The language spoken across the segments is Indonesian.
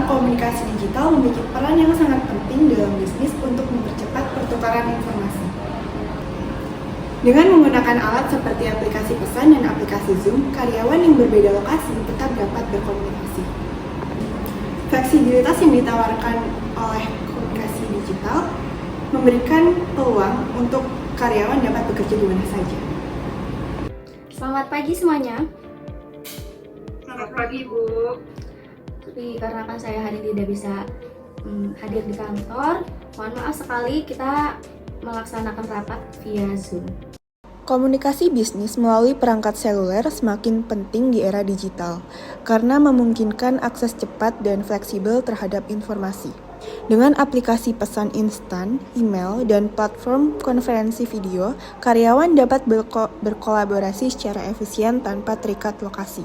komunikasi digital memiliki peran yang sangat penting dalam bisnis untuk mempercepat pertukaran informasi. Dengan menggunakan alat seperti aplikasi pesan dan aplikasi Zoom, karyawan yang berbeda lokasi tetap dapat berkomunikasi. Fleksibilitas yang ditawarkan oleh komunikasi digital memberikan peluang untuk karyawan dapat bekerja di mana saja. Selamat pagi semuanya. Selamat pagi, Bu. Tapi karena kan saya hari ini tidak bisa hadir di kantor, mohon maaf sekali kita melaksanakan rapat via Zoom. Komunikasi bisnis melalui perangkat seluler semakin penting di era digital karena memungkinkan akses cepat dan fleksibel terhadap informasi. Dengan aplikasi pesan instan, email, dan platform konferensi video, karyawan dapat berkolaborasi secara efisien tanpa terikat lokasi.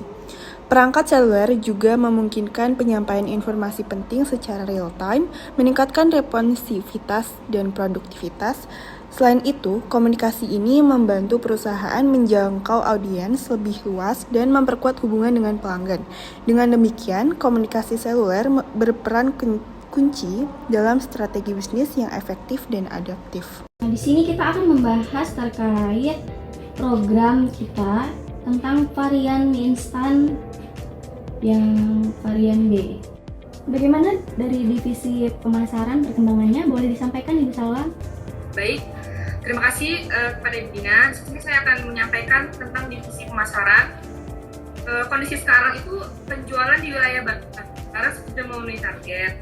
Perangkat seluler juga memungkinkan penyampaian informasi penting secara real-time, meningkatkan responsivitas dan produktivitas. Selain itu, komunikasi ini membantu perusahaan menjangkau audiens lebih luas dan memperkuat hubungan dengan pelanggan. Dengan demikian, komunikasi seluler berperan kunci dalam strategi bisnis yang efektif dan adaptif. Nah, di sini kita akan membahas terkait program kita tentang varian mie instan yang varian B. Bagaimana dari divisi pemasaran perkembangannya? Boleh disampaikan Ibu Salwa? Baik, terima kasih kepada Ibu Dina. Di sini saya akan menyampaikan tentang divisi pemasaran. Kondisi sekarang itu penjualan di wilayah barat sudah memenuhi target,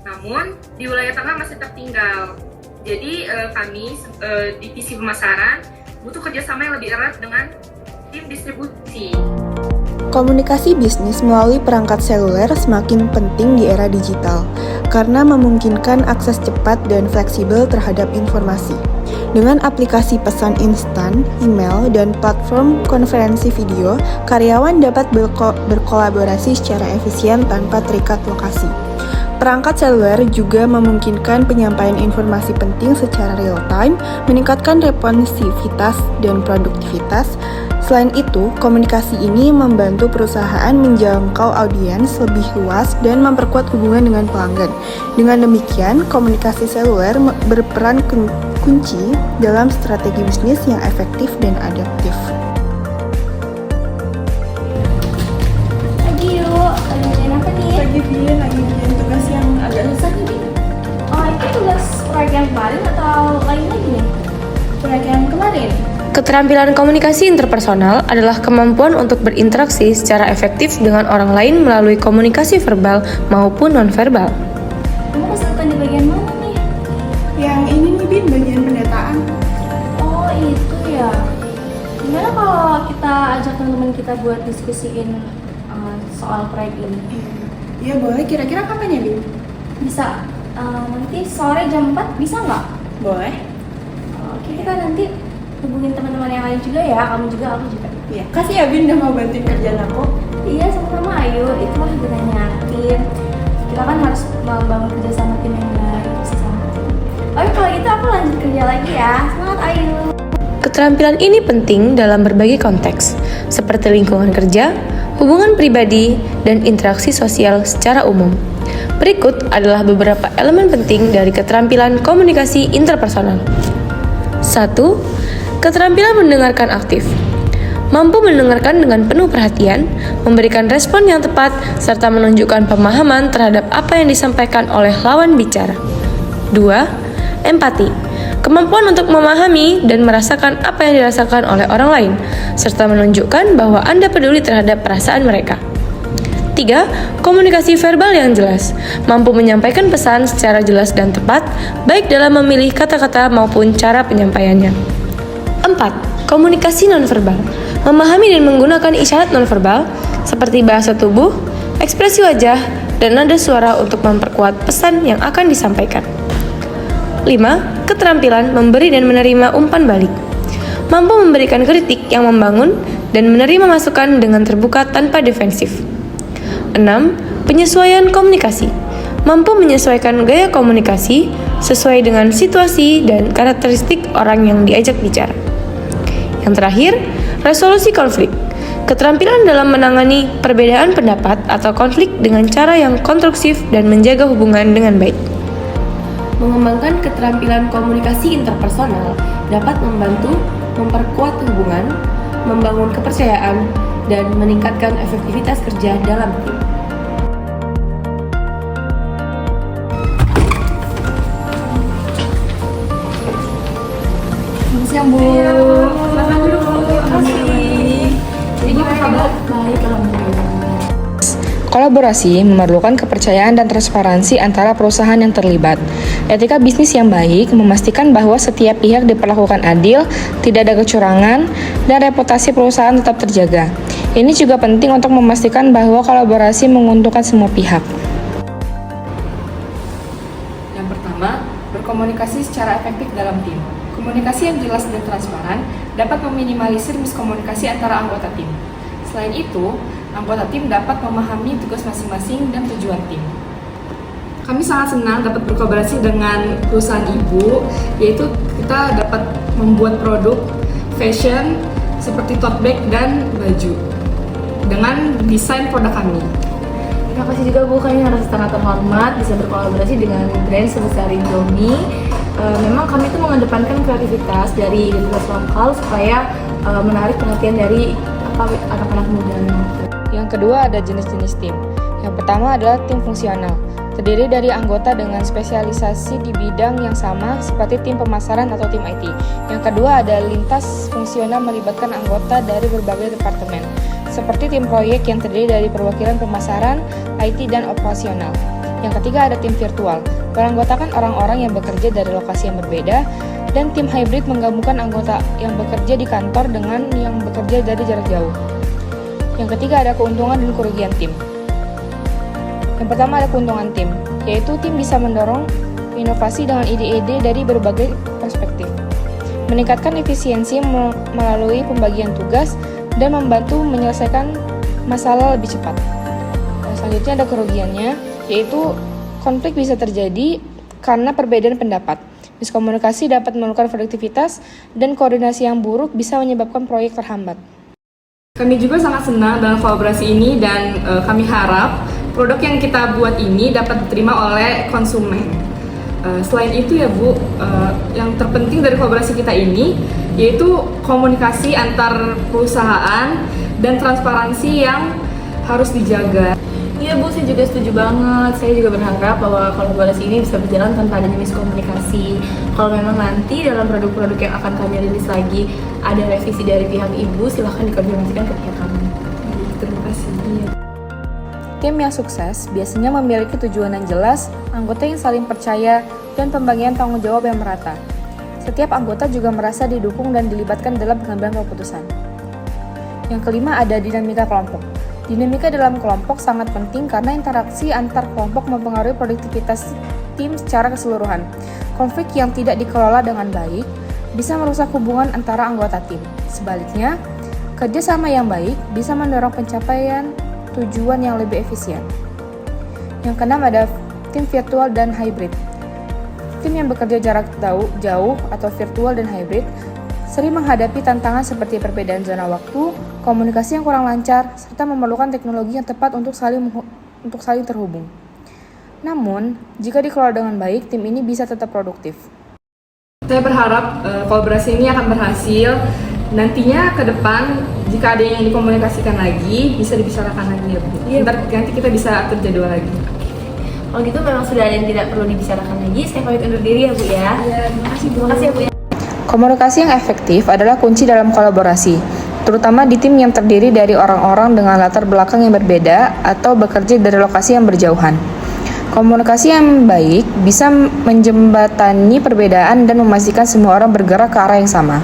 namun di wilayah tengah masih tertinggal. Jadi kami divisi pemasaran butuh kerjasama yang lebih erat dengan tim distribusi. Komunikasi bisnis melalui perangkat seluler semakin penting di era digital karena memungkinkan akses cepat dan fleksibel terhadap informasi. Dengan aplikasi pesan instan, email, dan platform konferensi video, karyawan dapat berkolaborasi secara efisien tanpa terikat lokasi. Perangkat seluler juga memungkinkan penyampaian informasi penting secara real-time, meningkatkan responsivitas dan produktivitas. Selain itu, komunikasi ini membantu perusahaan menjangkau audiens lebih luas dan memperkuat hubungan dengan pelanggan. Dengan demikian, komunikasi seluler berperan kunci dalam strategi bisnis yang efektif dan adaptif. Lagi yuk, lagi ngerjain apa nih? Lagi bikin tugas yang agak susah nih. Oh, itu tugas proyek yang kemarin atau lain lagi nih? Proyek yang kemarin. Keterampilan komunikasi interpersonal adalah kemampuan untuk berinteraksi secara efektif dengan orang lain melalui komunikasi verbal maupun nonverbal. Kamu kesulitan di bagian mana nih? Yang ini nih Bin, bagian pendataan. Oh, itu ya. Gimana kalau kita ajak teman-teman kita buat diskusiin soal proyek ini? Iya boleh, kira-kira kapan ya Bin? Bisa nanti sore jam 4 bisa nggak? Boleh. Oke, kita nanti hubungin teman-teman yang lain juga ya, kamu juga, aku juga. Iya, kasih ya Bin udah mau bantuin kerjaan aku. Iya, sama-sama, ayo. Itulah gunanya tim. Kita kan harus membangun kerja sama tim yang baik, sama tim. Oke, kalau gitu aku lanjut kerja lagi ya. Semangat, ayo. Keterampilan ini penting dalam berbagai konteks, seperti lingkungan kerja, hubungan pribadi, dan interaksi sosial secara umum. Berikut adalah beberapa elemen penting dari keterampilan komunikasi interpersonal. 1. Keterampilan mendengarkan aktif. Mampu mendengarkan dengan penuh perhatian, memberikan respon yang tepat, serta menunjukkan pemahaman terhadap apa yang disampaikan oleh lawan bicara. 2. Empati. Kemampuan untuk memahami dan merasakan apa yang dirasakan oleh orang lain, serta menunjukkan bahwa Anda peduli terhadap perasaan mereka. 3. Komunikasi verbal yang jelas. Mampu menyampaikan pesan secara jelas dan tepat, baik dalam memilih kata-kata maupun cara penyampaiannya. 4. Komunikasi nonverbal. Memahami dan menggunakan isyarat nonverbal seperti bahasa tubuh, ekspresi wajah, dan nada suara untuk memperkuat pesan yang akan disampaikan. 5. Keterampilan memberi dan menerima umpan balik. Mampu memberikan kritik yang membangun dan menerima masukan dengan terbuka tanpa defensif. 6. Penyesuaian komunikasi. Mampu menyesuaikan gaya komunikasi sesuai dengan situasi dan karakteristik orang yang diajak bicara. Yang terakhir, resolusi konflik. Keterampilan dalam menangani perbedaan pendapat atau konflik dengan cara yang konstruksif dan menjaga hubungan dengan baik. Mengembangkan keterampilan komunikasi interpersonal dapat membantu memperkuat hubungan, membangun kepercayaan, dan meningkatkan efektivitas kerja dalam tim. Selamat siang, Bu. Selamat dulu, Bu. Terima kasih. Jadi gimana kabar? Baik, alhamdulillah. Kolaborasi memerlukan kepercayaan dan transparansi antara perusahaan yang terlibat. Etika bisnis yang baik memastikan bahwa setiap pihak diperlakukan adil, tidak ada kecurangan, dan reputasi perusahaan tetap terjaga. Ini juga penting untuk memastikan bahwa kolaborasi menguntungkan semua pihak. Yang pertama, berkomunikasi secara efektif dalam tim. Komunikasi yang jelas dan transparan dapat meminimalisir miskomunikasi antara anggota tim. Selain itu, anggota tim dapat memahami tugas masing-masing dan tujuan tim. Kami sangat senang dapat berkolaborasi dengan perusahaan ibu, yaitu kita dapat membuat produk fashion seperti tote bag dan baju dengan desain produk kami. Terima kasih juga, Bu, kami merasa sangat terhormat bisa berkolaborasi dengan brand sebesar Indomie. Memang kami itu mengedepankan kreativitas dari identitas lokal supaya menarik perhatian dari anak-anak muda. Yang kedua ada jenis-jenis tim. Yang pertama adalah tim fungsional, terdiri dari anggota dengan spesialisasi di bidang yang sama seperti tim pemasaran atau tim IT. Yang kedua ada lintas fungsional melibatkan anggota dari berbagai departemen, seperti tim proyek yang terdiri dari perwakilan pemasaran, IT, dan operasional. Yang ketiga ada tim virtual, beranggotakan orang-orang yang bekerja dari lokasi yang berbeda, dan tim hybrid menggabungkan anggota yang bekerja di kantor dengan yang bekerja dari jarak jauh. Yang ketiga ada keuntungan dan kerugian tim. Yang pertama ada keuntungan tim, yaitu tim bisa mendorong inovasi dengan ide-ide dari berbagai perspektif, meningkatkan efisiensi melalui pembagian tugas, dan membantu menyelesaikan masalah lebih cepat. Selanjutnya ada kerugiannya, yaitu konflik bisa terjadi karena perbedaan pendapat. Miskomunikasi dapat memerlukan produktivitas, dan koordinasi yang buruk bisa menyebabkan proyek terhambat. Kami juga sangat senang dengan kolaborasi ini dan kami harap produk yang kita buat ini dapat diterima oleh konsumen. Selain itu ya Bu, yang terpenting dari kolaborasi kita ini yaitu komunikasi antar perusahaan dan transparansi yang harus dijaga. Iya, Bu, saya juga setuju banget. Saya juga berharap bahwa kolaborasi ini bisa berjalan tanpa adanya miskomunikasi. Kalau memang nanti dalam produk-produk yang akan kami rilis lagi ada revisi dari pihak Ibu, silahkan dikoordinasikan ke pihak kami. Terima kasih. Tim yang sukses biasanya memiliki tujuan yang jelas, anggota yang saling percaya, dan pembagian tanggung jawab yang merata. Setiap anggota juga merasa didukung dan dilibatkan dalam pengambilan keputusan. Yang kelima ada dinamika kelompok. Dinamika dalam kelompok sangat penting karena interaksi antar kelompok mempengaruhi produktivitas tim secara keseluruhan. Konflik yang tidak dikelola dengan baik bisa merusak hubungan antara anggota tim. Sebaliknya, kerjasama yang baik bisa mendorong pencapaian tujuan yang lebih efisien. Yang keenam ada tim virtual dan hybrid. Tim yang bekerja jarak jauh atau virtual dan hybrid sering menghadapi tantangan seperti perbedaan zona waktu, komunikasi yang kurang lancar, serta memerlukan teknologi yang tepat untuk saling terhubung. Namun, jika dikelola dengan baik, tim ini bisa tetap produktif. Saya berharap kolaborasi ini akan berhasil. Nantinya ke depan, jika ada yang dikomunikasikan lagi, bisa dibicarakan lagi ya Bu. Nanti kita bisa atur jadwal lagi. Kalau gitu memang sudah ada yang tidak perlu dibicarakan lagi. Saya pamit undur diri ya, Bu ya. Iya, terima kasih Bu. Terima kasih ya, Bu ya. Komunikasi yang efektif adalah kunci dalam kolaborasi, terutama di tim yang terdiri dari orang-orang dengan latar belakang yang berbeda atau bekerja dari lokasi yang berjauhan. Komunikasi yang baik bisa menjembatani perbedaan dan memastikan semua orang bergerak ke arah yang sama.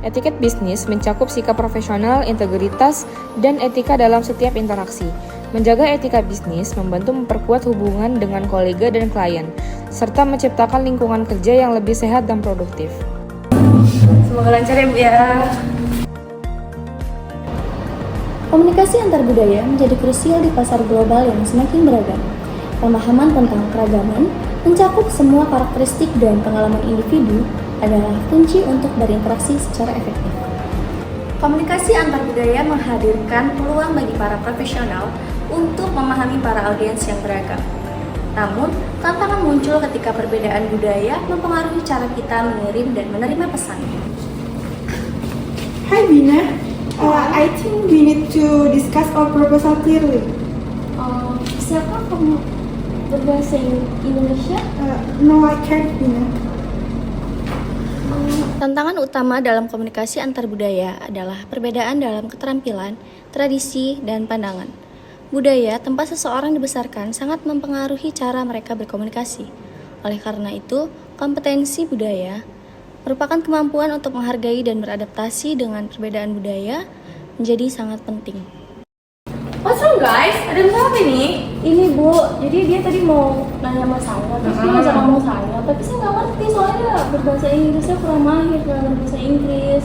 Etiket bisnis mencakup sikap profesional, integritas, dan etika dalam setiap interaksi. Menjaga etika bisnis membantu memperkuat hubungan dengan kolega dan klien, serta menciptakan lingkungan kerja yang lebih sehat dan produktif. Semoga lancar ya, Bu ya. Komunikasi antar budaya menjadi krusial di pasar global yang semakin beragam. Pemahaman tentang keragaman mencakup semua karakteristik dan pengalaman individu adalah kunci untuk berinteraksi secara efektif. Komunikasi antar budaya menghadirkan peluang bagi para profesional untuk memahami para audiens yang beragam. Namun, tantangan muncul ketika perbedaan budaya mempengaruhi cara kita mengirim dan menerima pesan. Hi Bina, I think we need to discuss our proposal clearly. Siapa kamu berbahasa Indonesia? No, I can't Bina. Tantangan utama dalam komunikasi antar budaya adalah perbedaan dalam keterampilan, tradisi, dan pandangan. Budaya tempat seseorang dibesarkan sangat mempengaruhi cara mereka berkomunikasi. Oleh karena itu, kompetensi budaya merupakan kemampuan untuk menghargai dan beradaptasi dengan perbedaan budaya menjadi sangat penting. What's wrong guys? Ada masalah apa ini? Ini Bu, jadi dia tadi mau nanya sama saya, terus dia ngajak ngomong saya, tapi saya nggak ngerti soalnya berbahasa Inggrisnya kurang mahir dalam berbahasa Inggris.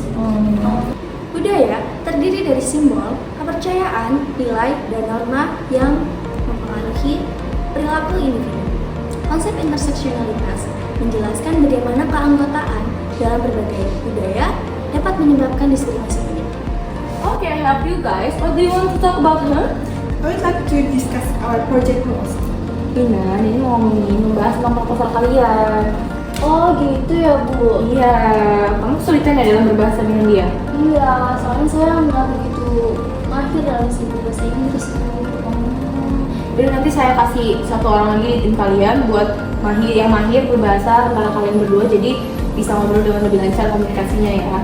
Budaya terdiri dari simbol, kepercayaan, nilai, dan norma yang mempengaruhi perilaku individu. Konsep interseksionalitas menjelaskan bagaimana keanggotaan dalam berbagai budaya dapat menyebabkan diskriminasi. Okay, I help you guys. What do you want to talk about her? I would like to discuss our project goals. Bina, ini mau membahas tentang proposal kalian. Oh gitu ya Bu? Iya, kamu kesulitan ya dalam berbahasa dengan dia? Iya, soalnya saya nggak begitu mahir dalam segi bahasa Inggris. Jadi nanti saya kasih satu orang lagi di tim kalian buat yang mahir berbahasa antara kalian berdua, jadi bisa ngobrol dengan lebih lancar komunikasinya ya.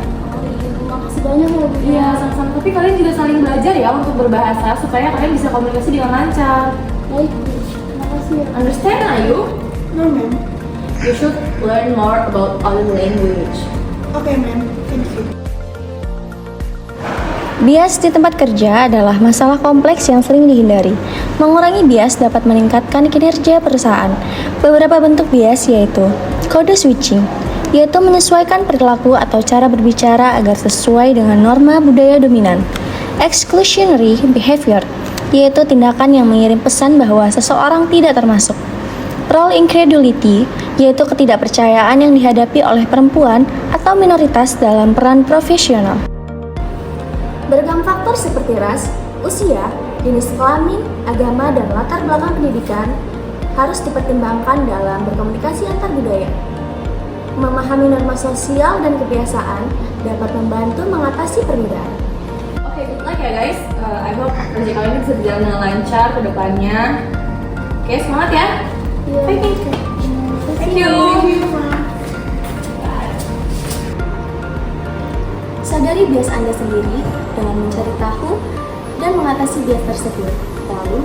Makasih banyak ya Bu. Iya, sama-sama. Tapi kalian juga saling belajar ya untuk berbahasa supaya kalian bisa komunikasi dengan lancar. Baik Bu, makasih ya. Understand, are you? No ma'am. You should learn more about other language. Okay ma'am, thank you. Bias di tempat kerja adalah masalah kompleks yang sering dihindari. Mengurangi bias dapat meningkatkan kinerja perusahaan. Beberapa bentuk bias yaitu kode switching, yaitu menyesuaikan perilaku atau cara berbicara agar sesuai dengan norma budaya dominan. Exclusionary behavior, yaitu tindakan yang mengirim pesan bahwa seseorang tidak termasuk. Role incredulity, yaitu ketidakpercayaan yang dihadapi oleh perempuan atau minoritas dalam peran profesional. Beragam faktor seperti ras, usia, jenis kelamin, agama, dan latar belakang pendidikan harus dipertimbangkan dalam berkomunikasi antar budaya. Memahami norma sosial dan kebiasaan dapat membantu mengatasi perbedaan. Oke, good luck ya guys. I hope kerja kalian bisa berjalan dengan lancar ke depannya. Oke, semangat ya. Thank you. Thank you. Sadari bias Anda sendiri dengan mencari tahu dan mengatasi bias tersebut. Lalu,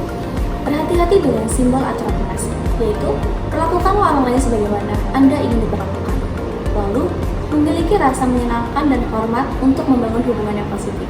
berhati-hati dengan simbol atrabilitas, yaitu perlakukanlah orang lain sebagaimana Anda ingin diperlakukan. Lalu, memiliki rasa menyenangkan dan hormat untuk membangun hubungan yang positif.